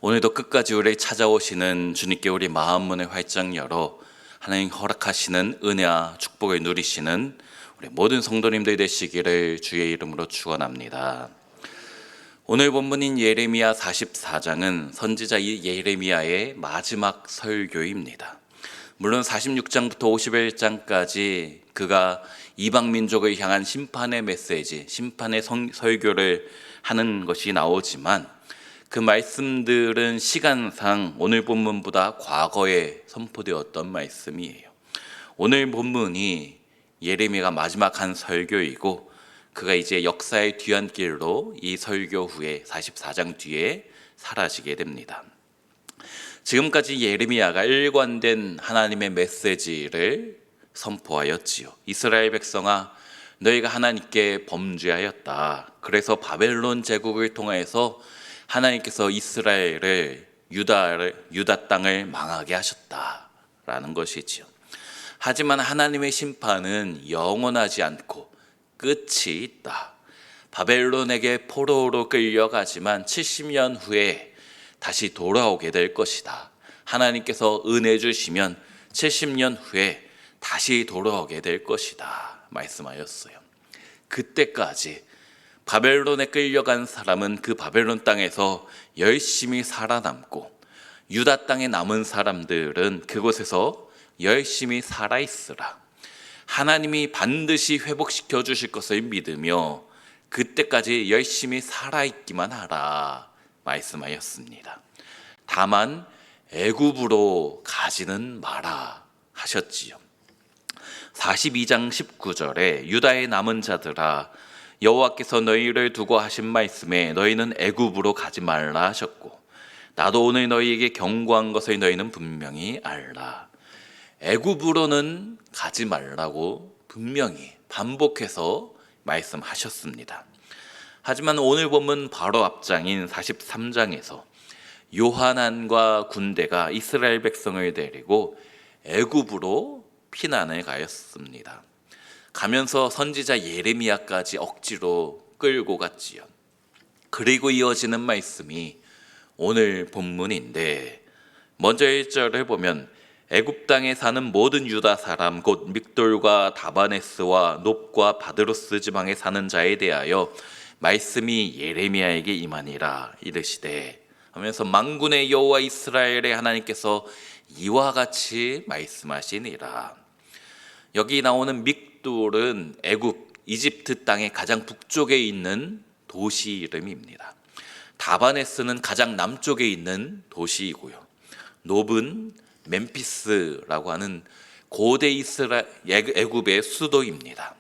오늘도 끝까지 우리 찾아오시는 주님께 우리 마음 문을 활짝 열어 하나님 허락하시는 은혜와 축복을 누리시는 우리 모든 성도님들 되시기를 주의 이름으로 축원합니다. 오늘 본문인 예레미야 44장은 선지자 예레미야의 마지막 설교입니다. 물론 46장부터 51장까지 그가 이방 민족을 향한 심판의 메시지, 심판의 설교를 하는 것이 나오지만 그 말씀들은 시간상 오늘 본문보다 과거에 선포되었던 말씀이에요. 오늘 본문이 예레미야가 마지막 한 설교이고 그가 이제 역사의 뒤안길로 이 설교 후에 44장 뒤에 사라지게 됩니다. 지금까지 예레미야가 일관된 하나님의 메시지를 선포하였지요. 이스라엘 백성아, 너희가 하나님께 범죄하였다. 그래서 바벨론 제국을 통해서 하나님께서 이스라엘을 유다 땅을 망하게 하셨다라는 것이지요. 하지만 하나님의 심판은 영원하지 않고 끝이 있다. 바벨론에게 포로로 끌려가지만 70년 후에 다시 돌아오게 될 것이다. 하나님께서 은혜 주시면 70년 후에 다시 돌아오게 될 것이다 말씀하였어요. 그때까지 바벨론에 끌려간 사람은 그 바벨론 땅에서 열심히 살아남고 유다 땅에 남은 사람들은 그곳에서 열심히 살아있으라. 하나님이 반드시 회복시켜 주실 것을 믿으며 그때까지 열심히 살아있기만 하라 말씀하였습니다. 다만 애굽으로 가지는 마라 하셨지요. 42장 19절에 유다의 남은 자들아, 여호와께서 너희를 두고 하신 말씀에 너희는 애굽으로 가지 말라 하셨고 나도 오늘 너희에게 경고한 것을 너희는 분명히 알라. 애굽으로는 가지 말라고 분명히 반복해서 말씀하셨습니다. 하지만 오늘 본문 바로 앞장인 43장에서 요하난과 군대가 이스라엘 백성을 데리고 애굽으로 피난을 가였습니다. 가면서 선지자 예레미야까지 억지로 끌고 갔지요. 그리고 이어지는 말씀이 오늘 본문인데, 먼저 1절을 보면 애굽 땅에 사는 모든 유다 사람 곧 믹돌과 다바네스와 놉과 바드로스 지방에 사는 자에 대하여 말씀이 예레미야에게 임하니라 이르시되 하면서 만군의 여호와 이스라엘의 하나님께서 이와 같이 말씀하시니라. 여기 나오는 믹돌은 애굽, 이집트 땅의 가장 북쪽에 있는 도시 이름입니다. 다바네스는 가장 남쪽에 있는 도시이고요. 놉은 멤피스라고 하는 고대 애굽의 수도입니다.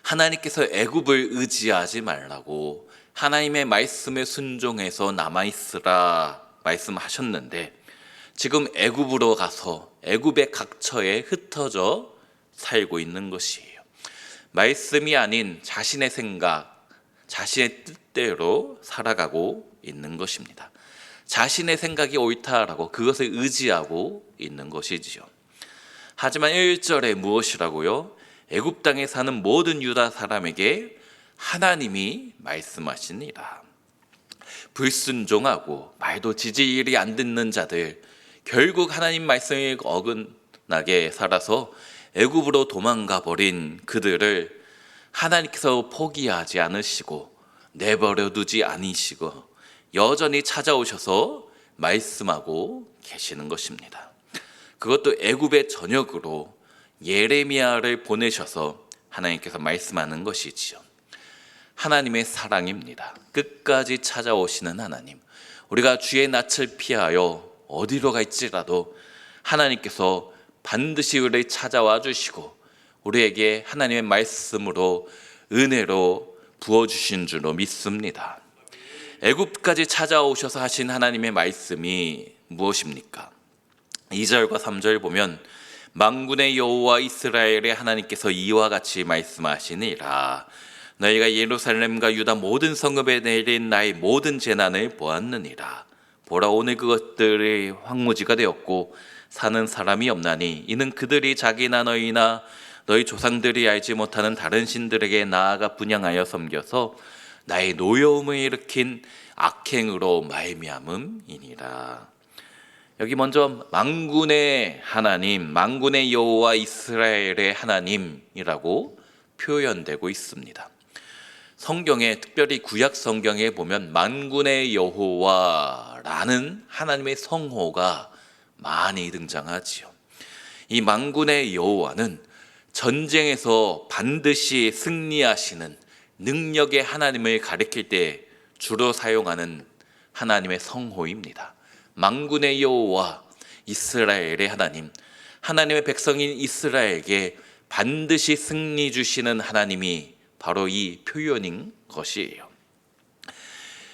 하나님께서 애굽을 의지하지 말라고 하나님의 말씀에 순종해서 남아있으라 말씀하셨는데 지금 애굽으로 가서 애굽의 각처에 흩어져 살고 있는 것이에요. 말씀이 아닌 자신의 생각, 자신의 뜻대로 살아가고 있는 것입니다. 자신의 생각이 옳다라고 그것을 의지하고 있는 것이지요. 하지만 1절에 무엇이라고요? 애굽 땅에 사는 모든 유다 사람에게 하나님이 말씀하시니라. 불순종하고 말도 지지일이 안 듣는 자들, 결국 하나님 말씀에 어긋나게 살아서 애굽으로 도망가 버린 그들을 하나님께서 포기하지 않으시고 내버려 두지 않으시고 여전히 찾아오셔서 말씀하고 계시는 것입니다. 그것도 애굽의 전역으로 예레미야를 보내셔서 하나님께서 말씀하는 것이지요. 하나님의 사랑입니다. 끝까지 찾아오시는 하나님. 우리가 주의 낯을 피하여 어디로 갈지라도 하나님께서 반드시 우리를 찾아와 주시고 우리에게 하나님의 말씀으로 은혜로 부어주신 줄로 믿습니다. 애굽까지 찾아오셔서 하신 하나님의 말씀이 무엇입니까? 2절과 3절 보면 만군의 여호와 이스라엘의 하나님께서 이와 같이 말씀하시니라. 너희가 예루살렘과 유다 모든 성읍에 내린 나의 모든 재난을 보았느니라. 보라, 오늘 그것들이 황무지가 되었고 사는 사람이 없나니 이는 그들이 자기나 너희나 너희 조상들이 알지 못하는 다른 신들에게 나아가 분향하여 섬겨서 나의 노여움을 일으킨 악행으로 말미암음이니라. 여기 먼저 만군의 하나님, 만군의 여호와 이스라엘의 하나님이라고 표현되고 있습니다. 성경에, 특별히 구약 성경에 보면 만군의 여호와라는 하나님의 성호가 많이 등장하지요. 이 만군의 여호와는 전쟁에서 반드시 승리하시는 능력의 하나님을 가리킬 때 주로 사용하는 하나님의 성호입니다. 만군의 여호와, 이스라엘의 하나님, 하나님의 백성인 이스라엘에게 반드시 승리 주시는 하나님이 바로 이 표현인 것이에요.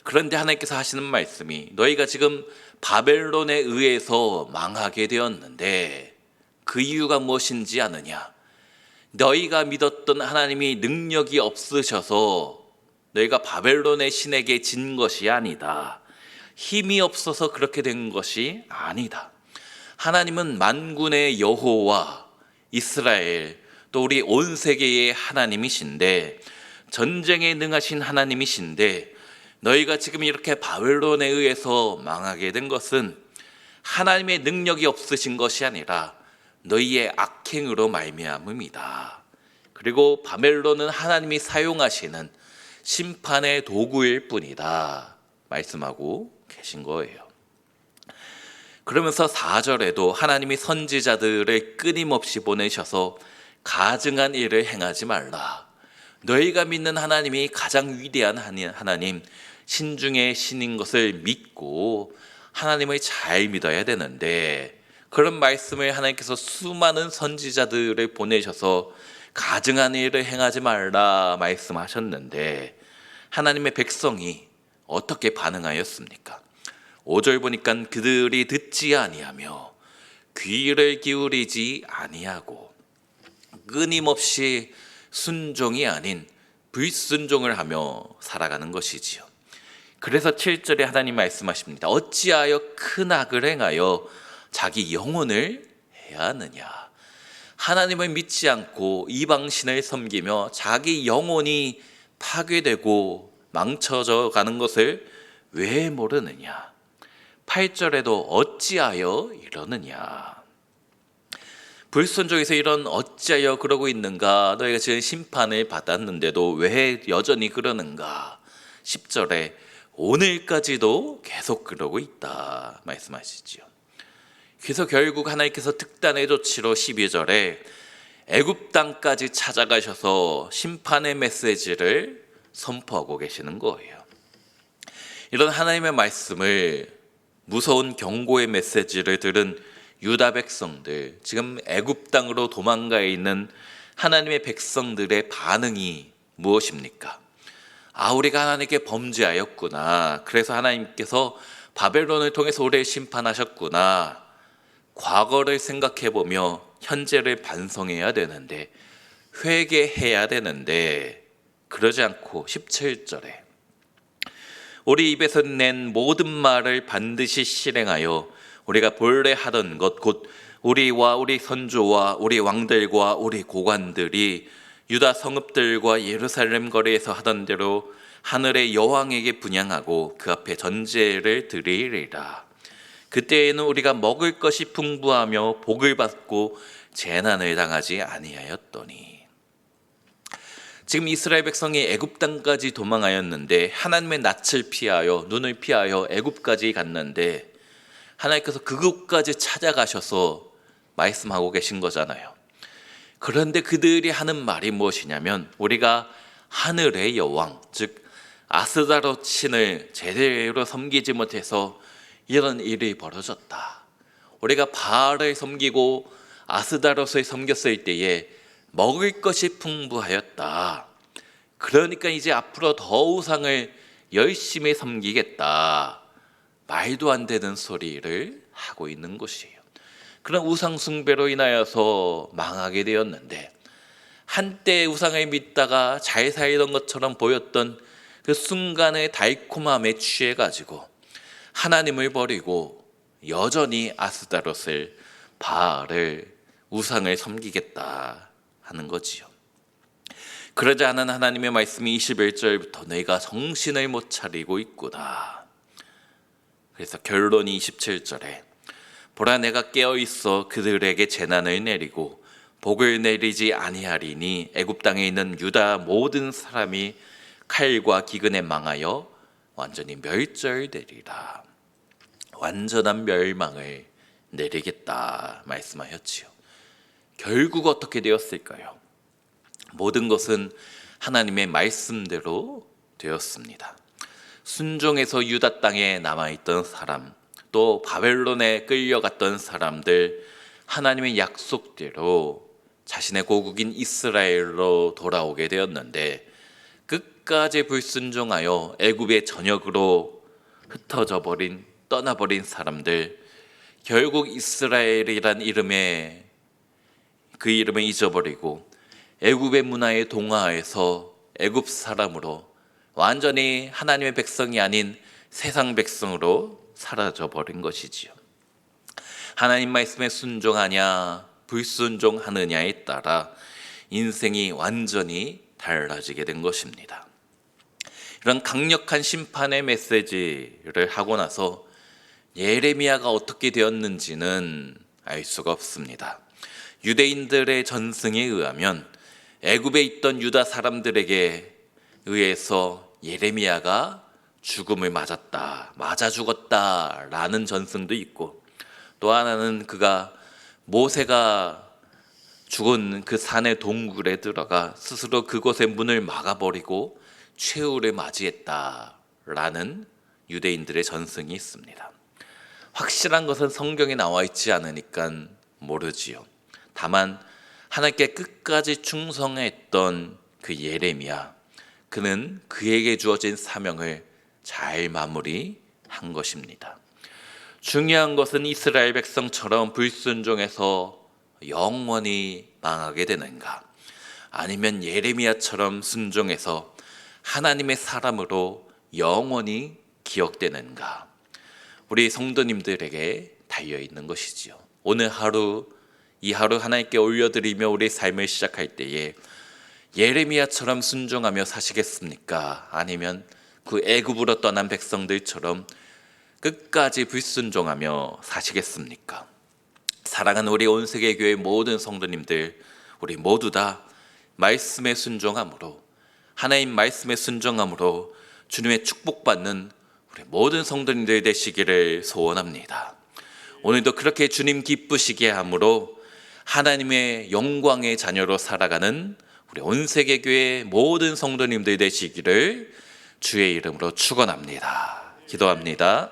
그런데 하나님께서 하시는 말씀이 너희가 지금 바벨론에 의해서 망하게 되었는데 그 이유가 무엇인지 아느냐? 너희가 믿었던 하나님이 능력이 없으셔서 너희가 바벨론의 신에게 진 것이 아니다. 힘이 없어서 그렇게 된 것이 아니다. 하나님은 만군의 여호와, 이스라엘, 또 우리 온 세계의 하나님이신데, 전쟁에 능하신 하나님이신데, 너희가 지금 이렇게 바벨론에 의해서 망하게 된 것은 하나님의 능력이 없으신 것이 아니라 너희의 악행으로 말미암음이다. 그리고 바벨론은 하나님이 사용하시는 심판의 도구일 뿐이다 말씀하고 계신 거예요. 그러면서 4절에도 하나님이 선지자들을 끊임없이 보내셔서 가증한 일을 행하지 말라. 너희가 믿는 하나님이 가장 위대한 하나님, 신중의 신인 것을 믿고 하나님을 잘 믿어야 되는데, 그런 말씀을 하나님께서 수많은 선지자들을 보내셔서 가증한 일을 행하지 말라 말씀하셨는데, 하나님의 백성이 어떻게 반응하였습니까? 5절 보니까 그들이 듣지 아니하며 귀를 기울이지 아니하고 끊임없이 순종이 아닌 불순종을 하며 살아가는 것이지요. 그래서 7절에 하나님 말씀하십니다. 어찌하여 큰 악을 행하여 자기 영혼을 해야 하느냐. 하나님을 믿지 않고 이방신을 섬기며 자기 영혼이 파괴되고 망쳐져 가는 것을 왜 모르느냐. 8절에도 어찌하여 이러느냐. 불순종에서 이런 어찌하여 그러고 있는가. 너희가 지금 심판을 받았는데도 왜 여전히 그러는가. 10절에 오늘까지도 계속 그러고 있다 말씀하시지요. 그래서 결국 하나님께서 특단의 조치로 12절에 애굽 땅까지 찾아가셔서 심판의 메시지를 선포하고 계시는 거예요. 이런 하나님의 말씀을, 무서운 경고의 메시지를 들은 유다 백성들, 지금 애굽 땅으로 도망가 있는 하나님의 백성들의 반응이 무엇입니까? 아, 우리가 하나님께 범죄하였구나. 그래서 하나님께서 바벨론을 통해서 우리를 심판하셨구나. 과거를 생각해보며 현재를 반성해야 되는데, 회개해야 되는데, 그러지 않고 17절에 우리 입에서 낸 모든 말을 반드시 실행하여 우리가 본래 하던 것, 곧 우리와 우리 선조와 우리 왕들과 우리 고관들이 유다 성읍들과 예루살렘 거리에서 하던 대로 하늘의 여왕에게 분향하고 그 앞에 전제를 드리리라. 그때에는 우리가 먹을 것이 풍부하며 복을 받고 재난을 당하지 아니하였더니. 지금 이스라엘 백성이 애굽 땅까지 도망하였는데, 하나님의 낯을 피하여 눈을 피하여 애굽까지 갔는데, 하나님께서 그곳까지 찾아가셔서 말씀하고 계신 거잖아요. 그런데 그들이 하는 말이 무엇이냐면, 우리가 하늘의 여왕, 즉 아스다롯 신을 제대로 섬기지 못해서 이런 일이 벌어졌다. 우리가 바알을 섬기고 아스다롯을 섬겼을 때에 먹을 것이 풍부하였다. 그러니까 이제 앞으로 더 우상을 열심히 섬기겠다. 말도 안 되는 소리를 하고 있는 것이에요. 그런 우상 숭배로 인하여서 망하게 되었는데, 한때 우상을 믿다가 잘 살던 것처럼 보였던 그 순간의 달콤함에 취해가지고 하나님을 버리고 여전히 아스다롯을, 바알을, 우상을 섬기겠다 하는 거지요. 그러지 않은 하나님의 말씀이 21절부터 너희가 정신을 못 차리고 있구나. 그래서 결론이 27절에 보라 내가 깨어있어 그들에게 재난을 내리고 복을 내리지 아니하리니 애굽 땅에 있는 유다 모든 사람이 칼과 기근에 망하여 완전히 멸절되리라. 완전한 멸망을 내리겠다 말씀하였지요. 결국 어떻게 되었을까요? 모든 것은 하나님의 말씀대로 되었습니다. 순종해서 유다 땅에 남아있던 사람, 또 바벨론에 끌려갔던 사람들, 하나님의 약속대로 자신의 고국인 이스라엘로 돌아오게 되었는데 끝까지 불순종하여 애굽의 전역으로 흩어져 버린, 떠나버린 사람들, 결국 이스라엘이란 이름에 그 이름을 잊어버리고 애굽의 문화에 동화해서 애굽 사람으로 완전히 하나님의 백성이 아닌 세상 백성으로 사라져버린 것이지요. 하나님 말씀에 순종하냐 불순종하느냐에 따라 인생이 완전히 달라지게 된 것입니다. 이런 강력한 심판의 메시지를 하고 나서 예레미야가 어떻게 되었는지는 알 수가 없습니다. 유대인들의 전승에 의하면 애굽에 있던 유다 사람들에게 의해서 예레미야가 죽음을 맞았다, 맞아 죽었다라는 전승도 있고, 또 하나는 그가 모세가 죽은 그 산의 동굴에 들어가 스스로 그곳의 문을 막아버리고 최후를 맞이했다라는 유대인들의 전승이 있습니다. 확실한 것은 성경에 나와 있지 않으니까 모르지요. 다만 하나님께 끝까지 충성했던 그 예레미야, 그는 그에게 주어진 사명을 잘 마무리한 것입니다. 중요한 것은 이스라엘 백성처럼 불순종해서 영원히 망하게 되는가, 아니면 예레미야처럼 순종해서 하나님의 사람으로 영원히 기억되는가, 우리 성도님들에게 달려있는 것이지요. 오늘 하루, 이 하루 하나님께 올려드리며 우리 삶을 시작할 때에 예레미야처럼 순종하며 사시겠습니까? 아니면 그 애굽으로 떠난 백성들처럼 끝까지 불순종하며 사시겠습니까? 사랑하는 우리 온세계교회 모든 성도님들, 우리 모두 다 말씀에 순종함으로, 하나님 말씀에 순종함으로 주님의 축복받는 우리 모든 성도님들 되시기를 소원합니다. 오늘도 그렇게 주님 기쁘시게 함으로 하나님의 영광의 자녀로 살아가는 우리 온세계교회 모든 성도님들 되시기를 주의 이름으로 축원합니다. 기도합니다.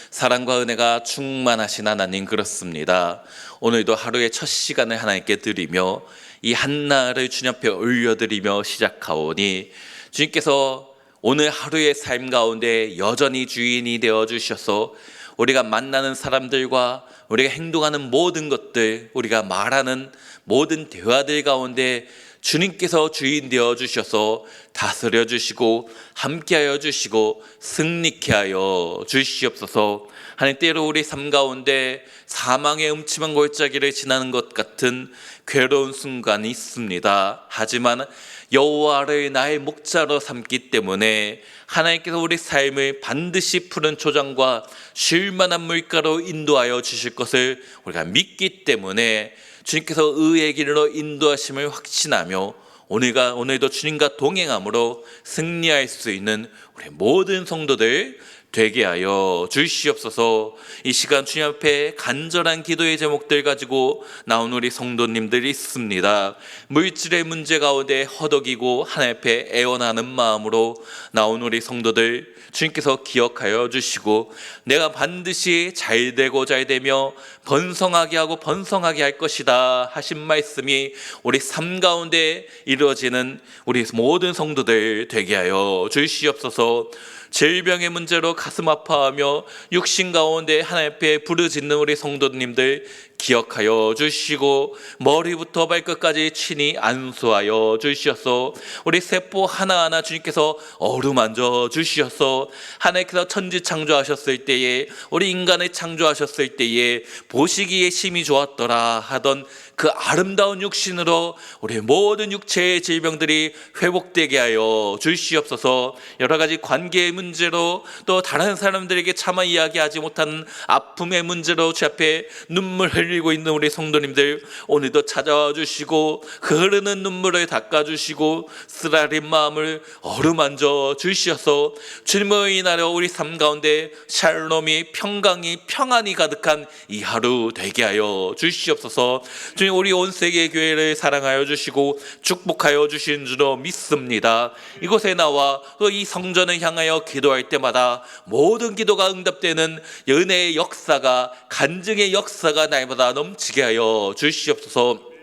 사랑과 은혜가 충만하신 하나님, 그렇습니다. 오늘도 하루의 첫 시간을 하나님께 드리며 이 한날을 주님 앞에 올려드리며 시작하오니, 주님께서 오늘 하루의 삶 가운데 여전히 주인이 되어주셔서 우리가 만나는 사람들과 우리가 행동하는 모든 것들, 우리가 말하는 모든 대화들 가운데 주님께서 주인 되어주셔서 다스려 주시고 함께하여 주시고 승리케 하여 주시옵소서. 하나님, 때로 우리 삶 가운데 사망의 음침한 골짜기를 지나는 것 같은 괴로운 순간이 있습니다. 하지만 여호와를 나의 목자로 삼기 때문에 하나님께서 우리 삶을 반드시 푸른 초장과 쉴만한 물가로 인도하여 주실 것을 우리가 믿기 때문에 주님께서 의의 길로 인도하심을 확신하며 오늘도 주님과 동행함으로 승리할 수 있는 우리 모든 성도들 되게 하여 주시옵소서. 이 시간 주님 앞에 간절한 기도의 제목들 가지고 나온 우리 성도님들이 있습니다. 물질의 문제 가운데 허덕이고 하나님 앞에 애원하는 마음으로 나온 우리 성도들 주님께서 기억하여 주시고, 내가 반드시 잘되고 잘되며 번성하게 하고 번성하게 할 것이다 하신 말씀이 우리 삶 가운데 이루어지는 우리 모든 성도들 되게 하여 주시옵소서. 질병의 문제로 가슴 아파하며 육신 가운데 하나님 앞에 부르짖는 우리 성도님들 기억하여 주시고 머리부터 발끝까지 친히 안수하여 주시옵소. 우리 세포 하나하나 주님께서 어루만져 주시옵소. 하나님께서 천지 창조하셨을 때에, 우리 인간을 창조하셨을 때에 보시기에 심히 좋았더라 하던 그 아름다운 육신으로 우리 모든 육체의 질병들이 회복되게 하여 주시옵소서. 여러 가지 관계의 문제로, 또 다른 사람들에게 차마 이야기하지 못하는 아픔의 문제로 주 앞에 눈물 흘리고 있는 우리 성도님들, 오늘도 찾아와 주시고 그 흐르는 눈물을 닦아주시고 쓰라린 마음을 어루만져 주시옵소서. 주님으로 인하여 우리 삶 가운데 샬롬이, 평강이, 평안이 가득한 이 하루 되게 하여 주시옵소서. 주님, 우리 온 세계 교회를 사랑하여 주시고 축복하여 주신 줄로 믿습니다. 이곳에 나와 또 이 성전을 향하여 기도할 때마다 모든 기도가 응답되는 은혜의 역사가, 간증의 역사가 날마다 넘치게 하여 주시옵소서.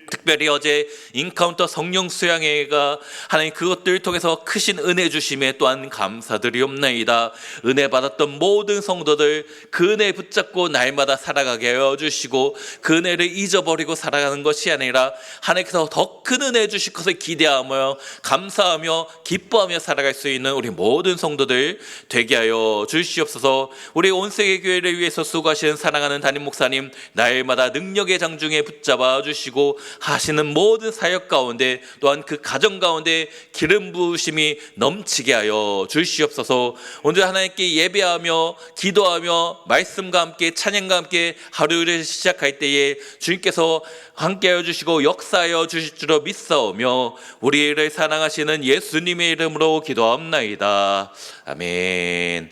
특별히 어제 인카운터 성령 수양회가 하나님 그것들을 통해서 크신 은혜 주심에 또한 감사드리옵나이다. 은혜 받았던 모든 성도들 그 은혜 붙잡고 날마다 살아가게 하여 주시고, 그 은혜를 잊어버리고 살아가는 것이 아니라 하나님께서 더 큰 은혜 주실 것을 기대하며 감사하며 기뻐하며 살아갈 수 있는 우리 모든 성도들 되게 하여 주시옵소서. 우리 온 세계 교회를 위해서 수고하시는 사랑하는 담임 목사님 날마다 능력의 장중에 붙잡아 주시고 하시는 모든 사역 가운데, 또한 그 가정 가운데 기름 부으심이 넘치게 하여 주시옵소서. 오늘 하나님께 예배하며 기도하며 말씀과 함께 찬양과 함께 하루를 시작할 때에 주님께서 함께하여 주시고 역사하여 주실 줄로 믿사오며 우리를 사랑하시는 예수님의 이름으로 기도합나이다. 아멘.